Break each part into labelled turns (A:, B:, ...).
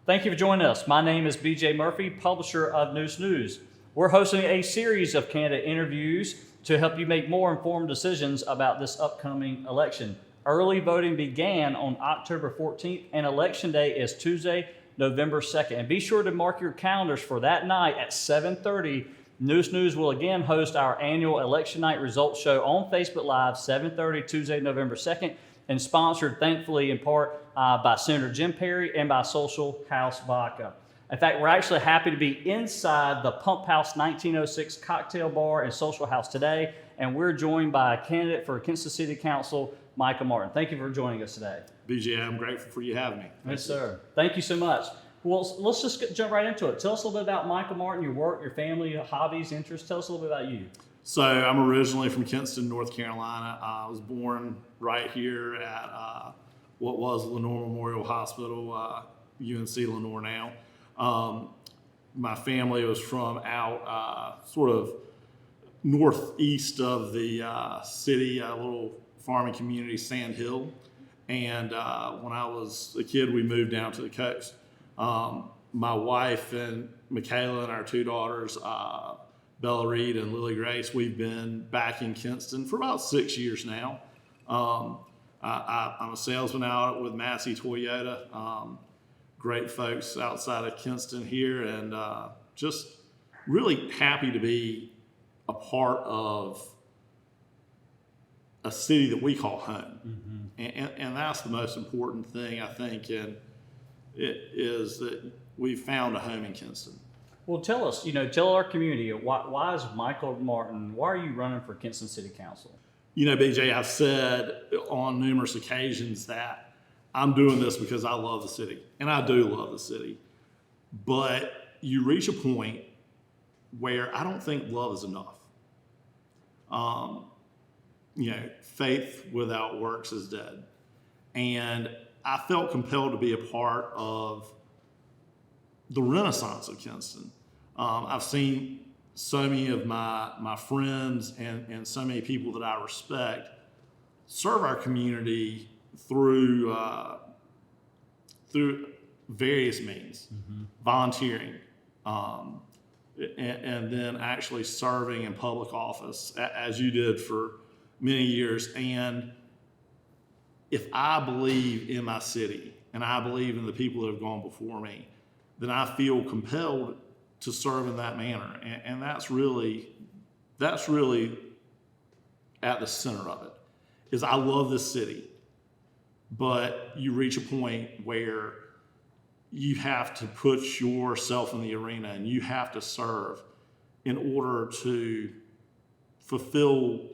A: Thank you for joining us. My name is BJ Murphy, publisher of Neuse. We're hosting a series of candidate interviews to help you make more informed decisions about this upcoming election. Early voting began on October 14th, and Election Day is Tuesday, November 2nd. And be sure to mark your calendars for that night at 7:30. Neuse will again host our annual Election Night Results Show on Facebook Live, 7:30, Tuesday, November 2nd, and sponsored, thankfully, in part by Senator Jim Perry and by Social House Vodka. In fact, we're actually happy to be inside the Pump House 1906 cocktail bar and social house today, and we're joined by a candidate for Kinston City Council, Michael Martin. Thank you for joining us today.
B: BJ, I'm grateful for you having me.
A: Yes, sir. Thank you so much. Well, let's just jump right into it. Tell us a little bit about Michael Martin, your work, your family, your hobbies, interests. Tell us a little bit about you.
B: So I'm originally from Kinston, North Carolina. I was born right here at what was Lenoir Memorial Hospital, UNC Lenoir now. My family was from out sort of northeast of the city, a little farming community, Sand Hill. And when I was a kid, we moved down to the coast. My wife and Michaela and our two daughters, Bella Reed and Lily Grace, we've been back in Kinston for about 6 years now. I'm a salesman out with Massey Toyota. Great folks outside of Kinston here, and just really happy to be a part of a city that we call home. Mm-hmm. And that's the most important thing, I think, and it is that we've found a home in Kinston.
A: Well, tell us, tell our community, why is Michael Martin, why are you running for Kinston City Council?
B: BJ, I've said on numerous occasions that I'm doing this because I love the city, and I do love the city. But you reach a point where I don't think love is enough. Faith without works is dead. And I felt compelled to be a part of the renaissance of Kinston. I've seen so many of my friends and so many people that I respect serve our community through various means, mm-hmm. volunteering, and then actually serving in public office, as you did for many years. And if I believe in my city and I believe in the people that have gone before me, then I feel compelled to serve in that manner. And that's really at the center of it, is I love this city, but you reach a point where you have to put yourself in the arena and you have to serve in order to fulfill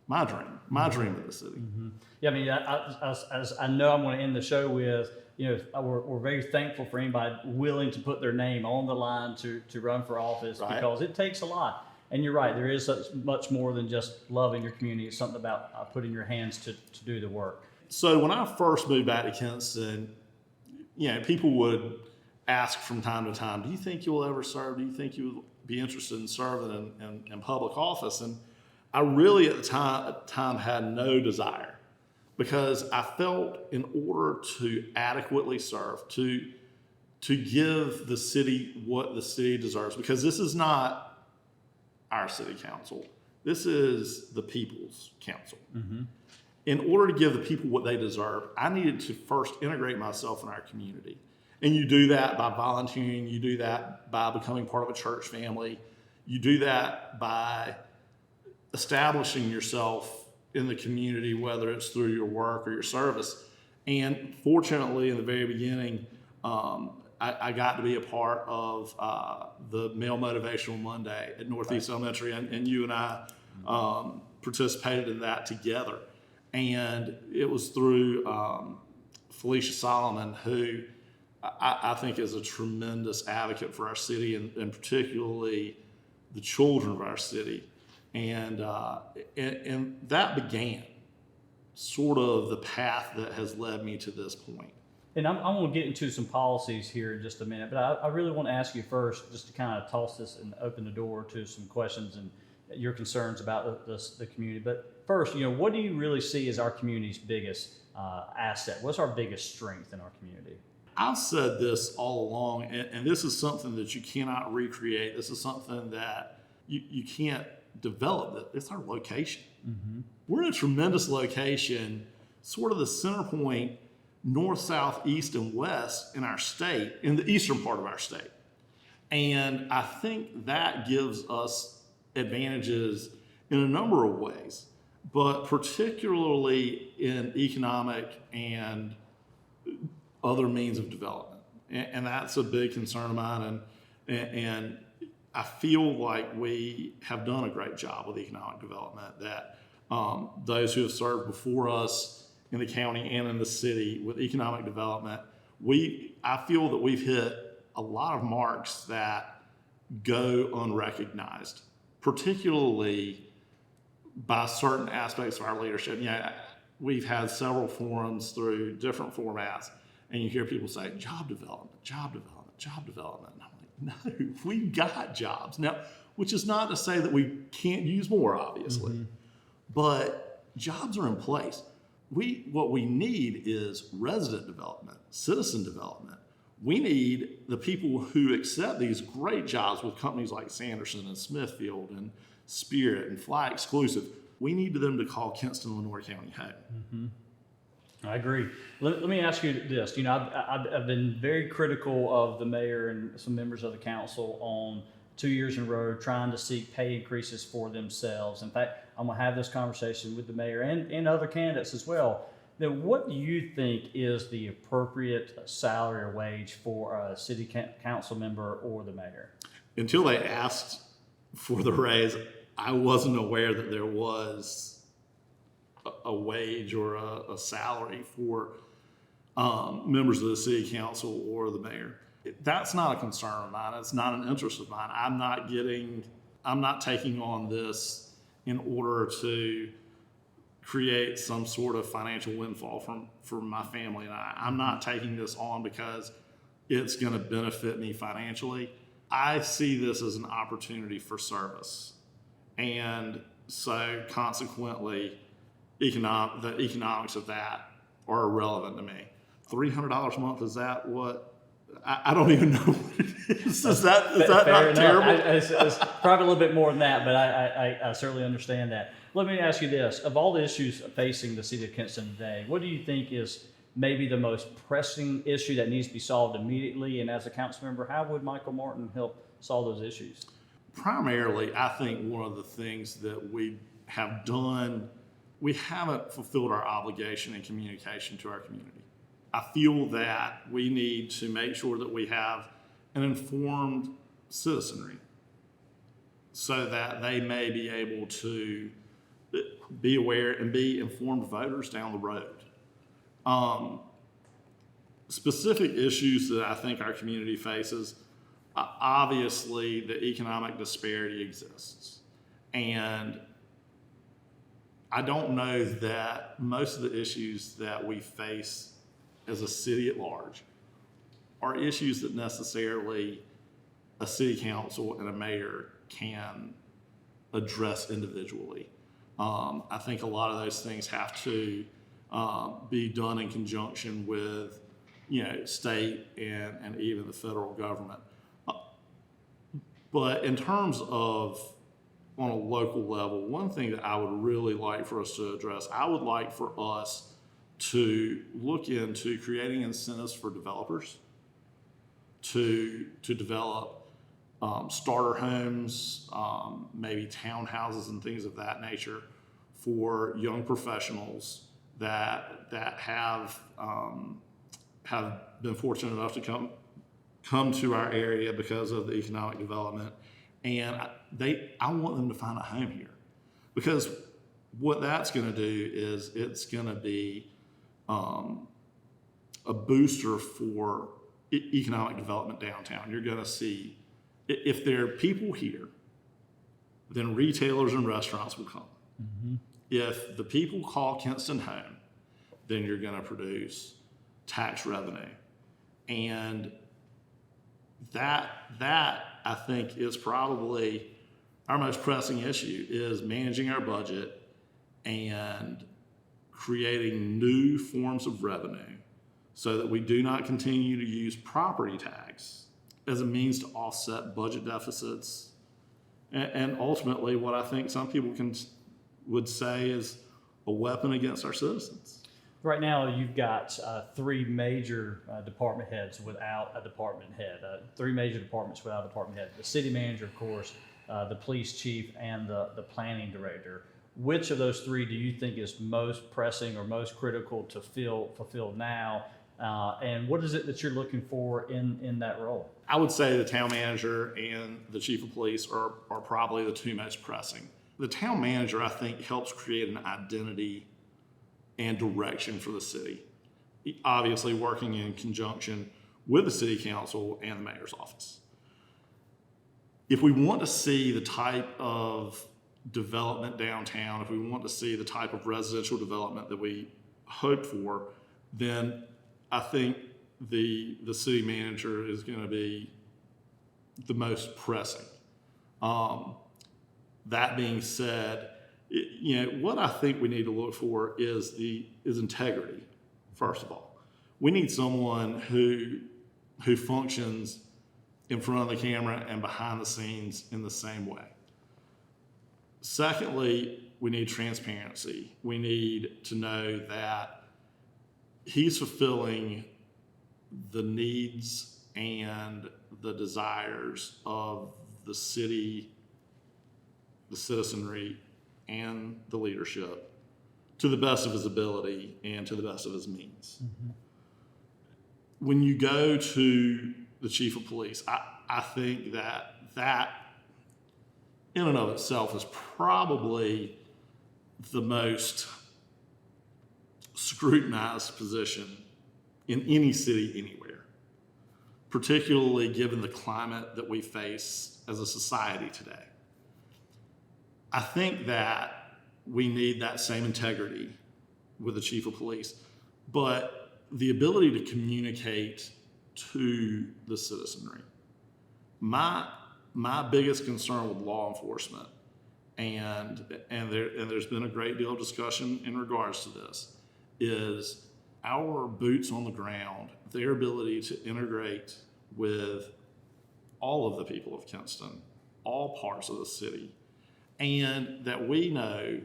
B: my dream of the city.
A: Mm-hmm. Yeah, I mean, as I know I'm going to end the show with, we're very thankful for anybody willing to put their name on the line to run for office, right? Because it takes a lot. And you're right, there is much more than just loving your community. It's something about putting your hands to do the work.
B: So when I first moved back to Kinston, people would ask from time to time, do you think you'll ever serve? Do you think you would be interested in serving in public office? And I really at the time had no desire, because I felt in order to adequately serve, to give the city what the city deserves, because this is not our city council, this is the people's council. Mm-hmm. In order to give the people what they deserve, I needed to first integrate myself in our community. And you do that by volunteering, you do that by becoming part of a church family, you do that by establishing yourself in the community, whether it's through your work or your service. And fortunately, in the very beginning, I got to be a part of the Male Motivational Monday at Northeast Elementary, and you and I participated in that together. And it was through Felicia Solomon, who I think is a tremendous advocate for our city, and particularly the children of our city. And that began sort of the path that has led me to this point.
A: And I'm going to get into some policies here in just a minute, but I really want to ask you first, just to kind of toss this and open the door to some questions and your concerns about the community. But first, what do you really see as our community's biggest asset? What's our biggest strength in our community?
B: I've said this all along, and this is something that you cannot recreate. This is something that you can't develop. It's our location. Mm-hmm. We're in a tremendous location, sort of the center point, north, south, east, and west in our state, in the eastern part of our state. And I think that gives us advantages in a number of ways, but particularly in economic and other means of development. And that's a big concern of mine. And I feel like we have done a great job with economic development, that those who have served before us in the county and in the city with economic development, I feel that we've hit a lot of marks that go unrecognized, particularly by certain aspects of our leadership. We've had several forums through different formats, and you hear people say, job development, job development, job development. And I'm like, no, we've got jobs. Now, which is not to say that we can't use more, obviously, mm-hmm. but jobs are in place. What we need is resident development, citizen development. We need the people who accept these great jobs with companies like Sanderson and Smithfield and Spirit and Fly Exclusive. We need them to call Kinston, Lenoir County home. Mm-hmm.
A: I agree. Let me ask you this. I've been very critical of the mayor and some members of the council on 2 years in a row trying to seek pay increases for themselves. In fact, I'm going to have this conversation with the mayor and other candidates as well. Now, what do you think is the appropriate salary or wage for a city council member or the mayor?
B: Until they asked for the raise, I wasn't aware that there was a wage or a salary for members of the city council or the mayor. That's not a concern of mine. It's not an interest of mine. I'm not taking on this in order to create some sort of financial windfall for my family and I. I'm not taking this on because it's going to benefit me financially. I see this as an opportunity for service. And so consequently, the economics of that are irrelevant to me. $300 a month, is that what? I don't even know what it is. Is that not terrible?
A: It's probably a little bit more than that, but I certainly understand that. Let me ask you this. Of all the issues facing the city of Kinston today, what do you think is maybe the most pressing issue that needs to be solved immediately? And as a council member, how would Michael Martin help solve those issues?
B: Primarily, I think one of the things that we have done, we haven't fulfilled our obligation in communication to our community. I feel that we need to make sure that we have an informed citizenry so that they may be able to be aware and be informed voters down the road. Specific issues that I think our community faces, obviously the economic disparity exists. And I don't know that most of the issues that we face as a city at large are issues that necessarily a city council and a mayor can address individually. I think a lot of those things have to be done in conjunction with, state and even the federal government. But in terms of on a local level, one thing that I would really like for us to address, I would like for us to look into creating incentives for developers to develop starter homes, maybe townhouses and things of that nature for young professionals that have been fortunate enough to come to our area because of the economic development. And I want them to find a home here, because what that's going to do is it's going to be a booster for economic development downtown. You're going to see, if there are people here, then retailers and restaurants will come. Mm-hmm. If the people call Kinston home, then you're going to produce tax revenue. And that I think is probably Our most pressing issue is managing our budget and creating new forms of revenue so that we do not continue to use property tax as a means to offset budget deficits. And ultimately, what I think some people would say is a weapon against our citizens.
A: Right now, you've got three major department heads without a department head, three major departments without a department head. The city manager, of course, the police chief, and the planning director. Which of those three do you think is most pressing or most critical to fulfill now? And what is it that you're looking for in that role?
B: I would say the town manager and the chief of police are probably the two most pressing. The town manager, I think, helps create an identity and direction for the city, obviously working in conjunction with the city council and the mayor's office. If we want to see the type of development downtown, if we want to see the type of residential development that we hope for, then I think the city manager is going to be the most pressing. That being said, what I think we need to look for is integrity. First of all, we need someone who functions in front of the camera and behind the scenes in the same way. Secondly, we need transparency. We need to know that he's fulfilling the needs and the desires of the city, the citizenry, and the leadership to the best of his ability and to the best of his means. Mm-hmm. When you go to the chief of police, I think that in and of itself is probably the most scrutinized position in any city anywhere, particularly given the climate that we face as a society today. I think that we need that same integrity with the chief of police, but the ability to communicate to the citizenry. My biggest concern with law enforcement, and there's been a great deal of discussion in regards to this, is our boots on the ground, their ability to integrate with all of the people of Kinston, all parts of the city, and that we know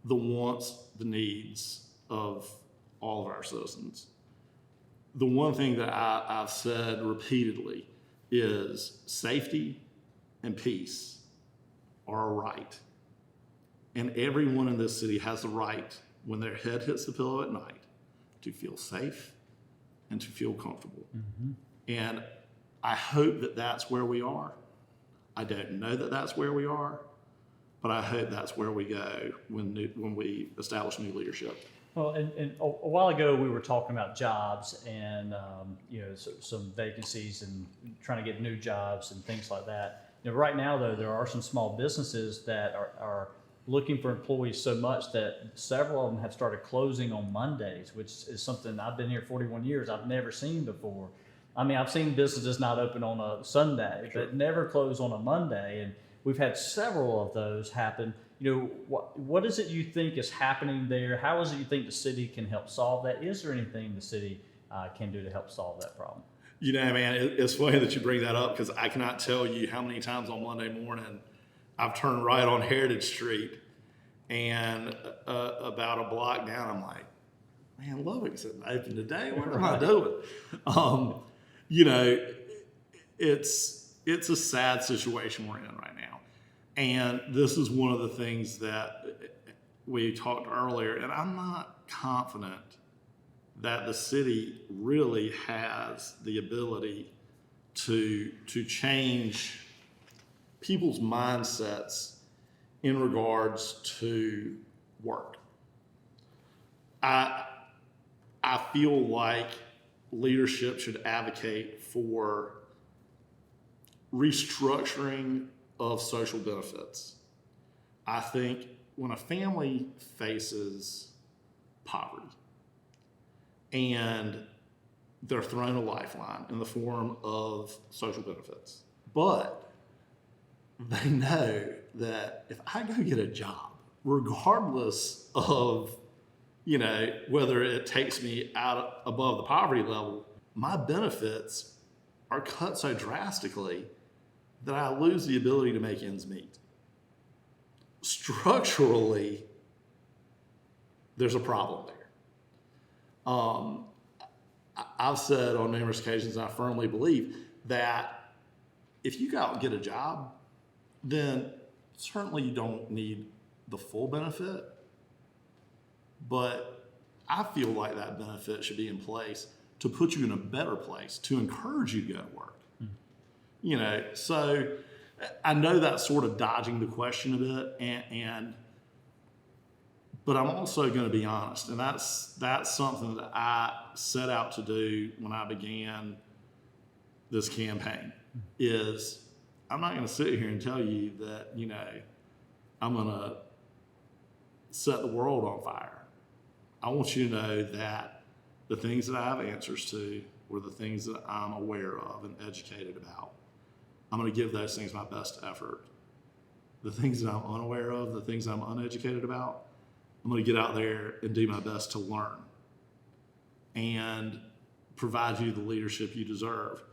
B: the wants, the needs of all of our citizens. The one thing that I've said repeatedly is safety and peace are a right. And everyone in this city has the right, when their head hits the pillow at night, to feel safe and to feel comfortable. Mm-hmm. And I hope that that's where we are. I don't know that that's where we are, but I hope that's where we go when we establish new leadership.
A: Well, and a while ago we were talking about jobs and some vacancies and trying to get new jobs and things like that. Right now, though, there are some small businesses that are looking for employees so much that several of them have started closing on Mondays, which is something I've been here 41 years. I've never seen before. I mean, I've seen businesses not open on a Sunday, sure, but never close on a Monday, and we've had several of those happen. What is it you think is happening there? How is it you think the city can help solve that? Is there anything the city can do to help solve that problem?
B: Man, it's funny that you bring that up, because I cannot tell you how many times on Monday morning I've turned right on Heritage Street, and about a block down, I'm like, man, Lubbock's open today. What am I doing? It's a sad situation we're in right now. And this is one of the things that we talked earlier, and I'm not confident that the city really has the ability to change people's mindsets in regards to work. I feel like leadership should advocate for restructuring of social benefits. I think when a family faces poverty and they're thrown a lifeline in the form of social benefits, but they know that if I go get a job, regardless of, whether it takes me out above the poverty level, my benefits are cut so drastically that I lose the ability to make ends meet. Structurally, there's a problem there. I've said on numerous occasions, and I firmly believe that if you go out and get a job, then certainly you don't need the full benefit, but I feel like that benefit should be in place to put you in a better place, to encourage you to go to work. So I know that's sort of dodging the question a bit, but I'm also going to be honest, and that's something that I set out to do when I began this campaign, is I'm not going to sit here and tell you that, I'm going to set the world on fire. I want you to know that the things that I have answers to were the things that I'm aware of and educated about. I'm going to give those things my best effort. The things that I'm unaware of, the things I'm uneducated about, I'm going to get out there and do my best to learn and provide you the leadership you deserve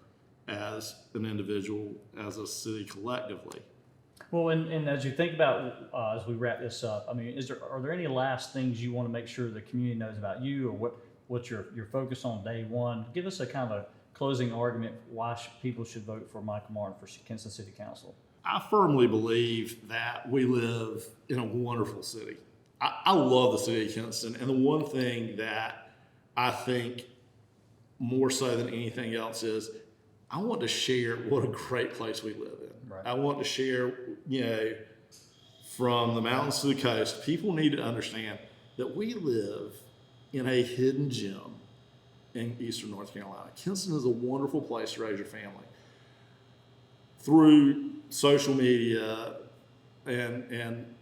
B: as an individual, as a city collectively.
A: Well, and as you think about, as we wrap this up, I mean, are there any last things you want to make sure the community knows about you, or what's your focus on day one? Give us a kind of a closing argument why people should vote for Michael Martin for Kinston City Council.
B: I firmly believe that we live in a wonderful city. I love the city of Kinston, and the one thing that I think more so than anything else is I want to share what a great place we live in.
A: Right.
B: I want to share, from the mountains to the coast, people need to understand that we live in a hidden gem in eastern North Carolina. Kinston is a wonderful place to raise your family. Through social media and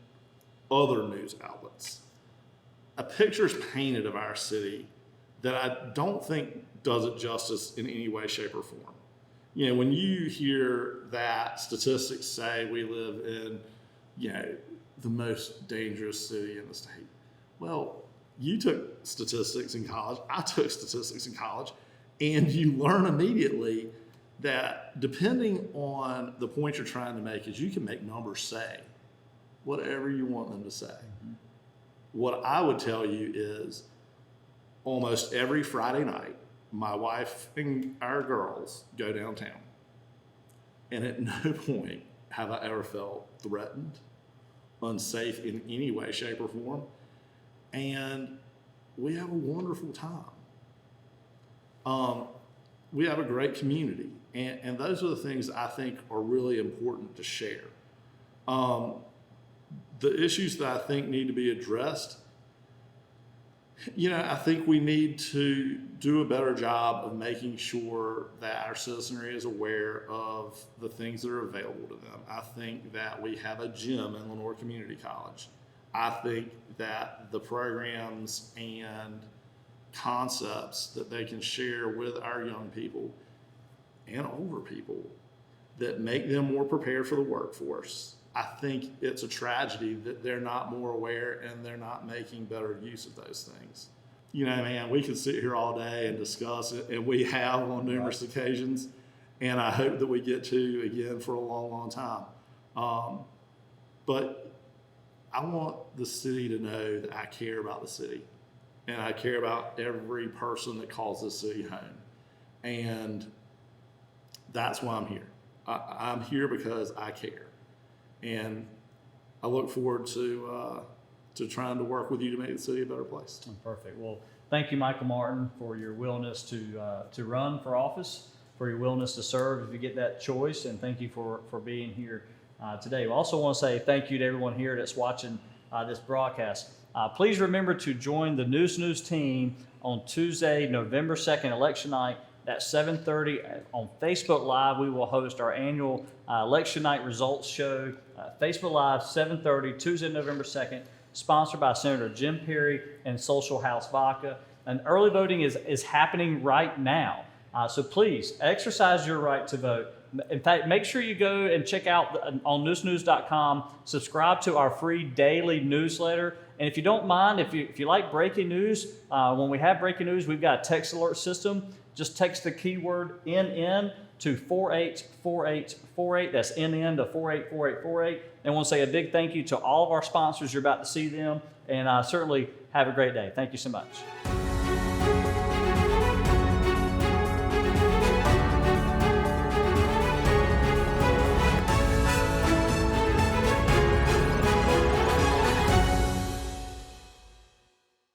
B: other news outlets, a picture is painted of our city that I don't think does it justice in any way, shape, or form. When you hear that statistics say we live in, the most dangerous city in the state, well, you took statistics in college, I took statistics in college, and you learn immediately that depending on the point you're trying to make is you can make numbers say whatever you want them to say. Mm-hmm. What I would tell you is almost every Friday night, my wife and our girls go downtown. And at no point have I ever felt threatened, unsafe in any way, shape, or form. And we have a wonderful time. We have a great community. And those are the things I think are really important to share. The issues that I think need to be addressed, I think we need to do a better job of making sure that our citizenry is aware of the things that are available to them. I think that we have a gym in Lenoir Community College. I think that the programs and concepts that they can share with our young people and older people that make them more prepared for the workforce. I think it's a tragedy that they're not more aware and they're not making better use of those things. Man, we could sit here all day and discuss it, and we have on numerous occasions, and I hope that we get to again for a long, long time. But I want the city to know that I care about the city, and I care about every person that calls this city home. And that's why I'm here. I'm here because I care. And I look forward to trying to work with you to make the city a better place.
A: Perfect. Well, thank you, Michael Martin, for your willingness to run for office, for your willingness to serve if you get that choice, and thank you for being here today. We also want to say thank you to everyone here that's watching this broadcast. Please remember to join the Neuse team on Tuesday, November 2nd, election night. At 7:30 on Facebook Live, we will host our annual election night results show. Facebook Live, 7:30, Tuesday, November 2nd, sponsored by Senator Jim Perry and Social House Vodka. And early voting is happening right now. So please exercise your right to vote. In fact, make sure you go and check out on newsnews.com, subscribe to our free daily newsletter. And if you don't mind, if you like breaking news, when we have breaking news, we've got a text alert system. Just text the keyword NN to 484848. That's NN to 484848. And I want to say a big thank you to all of our sponsors. You're about to see them. And certainly have a great day. Thank you so much.